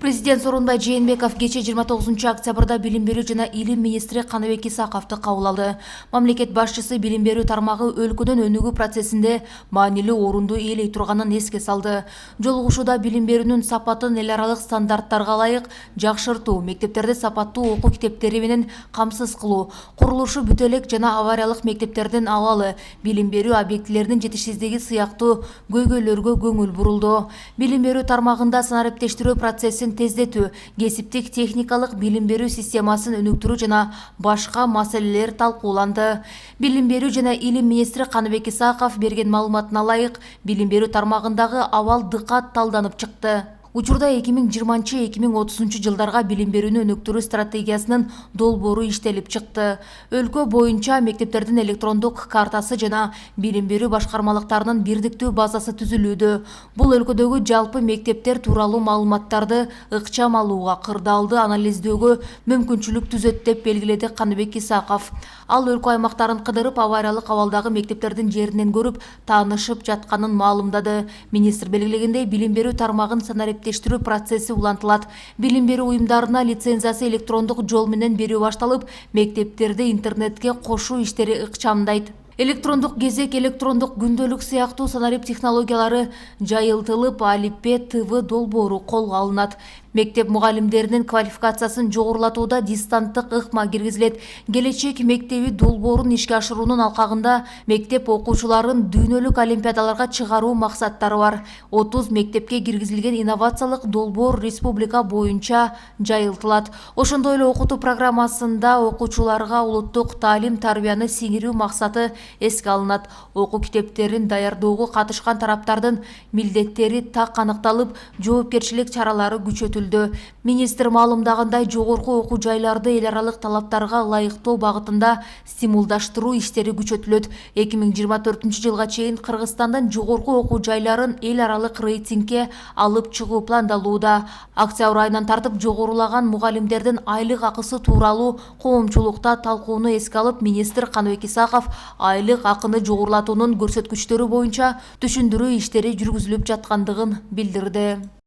Президент Сооронбай Жээнбеков кече 29 октябрда билим берүү жана илим министри Каныбек Исаковду кабыл алды. Мамлекет башчысы билим берүү тармагы өлкөнүн өнүгүү процессинде маанилүү орунду ээлей турганын эске салды. Жолугушууда билим берүүнүн сапатын эл аралык стандарттарга ылайык жакшыртуу, мектептерде сапаттуу окуу китептери менен камсыз кылуу, курулушу бүтө элек жана авариялык мектептердин абалы, билим берүү объектилеринин жетишсиздиги сыяктуу көйгөйлөргө көңүл бурулду. Билим берүү тармагында санариптештирүү процессин тездетүү, кесиптик техникалык билим берүү системасын өнүктүрүү жана башка маселелер талкууланды. Билим берүү жана илим министри Каныбек Исаков берген маалыматына ылайык, билим берүү тармагындагы абал дыкат талданып чыкты. Учурда 2020-2030 жылдарга билим берүүнү өнүктүрүү стратегиясынын долбоору иштелип чыкты. Өлкө боюнча мектептердин электрондук картасы жана билим берүү башкармалыктарынын бирдиктүү базасы түзүлүүдө. Бул өлкөдөгү жалпы мектептер тууралуу маалыматтарды ыкчам алууга, кырдаалды анализдөөгө мүмкүнчүлүк түзөт деп белгиледи Каныбек Исаков. Ал өлкө аймактарын кыдырып, авариялык абалдагы мектептердин жеринен көрүп, таанышып жатканын маалымдады. Министр белгилегендей, билим берүү тармагын санариптештирүү процесси улантылат. Билим берүү уюмдарына лицензиясы электрондук жол менен берүү башталып, мектептерде интернетке кошуу иштери ыкчамдайт. Электрондук кезек, электрондук күндөлүк сыяктуу санарип технологиялары жайылтылып, алипбе ТВ долбоору колго алынат. Мектеп мугалимдеринин квалификациясын жогорулатууда дистанттык ыкма киргизилет. Келечек мектеби долбоорун ишке ашыруунун алкагында мектеп окуучуларын дүйнөлүк олимпиадаларга чыгаруу максаттары бар. 30 мектепке киргизилген инновациялык долбоор республика боюнча жайылтылат. Ошондой эле окутуу программасында окуучуларга улуттук таалим-тарбияны сиңирүү максаты эске алынат. Окуу китептерин даярдоого катышкан тараптардын милдеттери так аныкталып, жоопкерчилик чаралары күчөтүлдү. Министр маалымдагандай, жогорку окуу жайларды эл аралык талаптарга ылайыктоо багытында стимулдаштыруу иштери күчөтүлөт. 2024 жылга чейин Кыргызстандын жогорку окуу жайларын эл аралык рейтингге алып чыгуу пландалууда. Октябрь айынан тартып жогорулаган мугалимдердин айлык акысы тууралуу коомчулукта талкууну эске алып, министр Каныбек Исаков айлык акыны жогорулатуунун көрсөткүчтөрү боюнча түшүндүрүү иштери жүргүзүлүп жаткандыгын билдирди.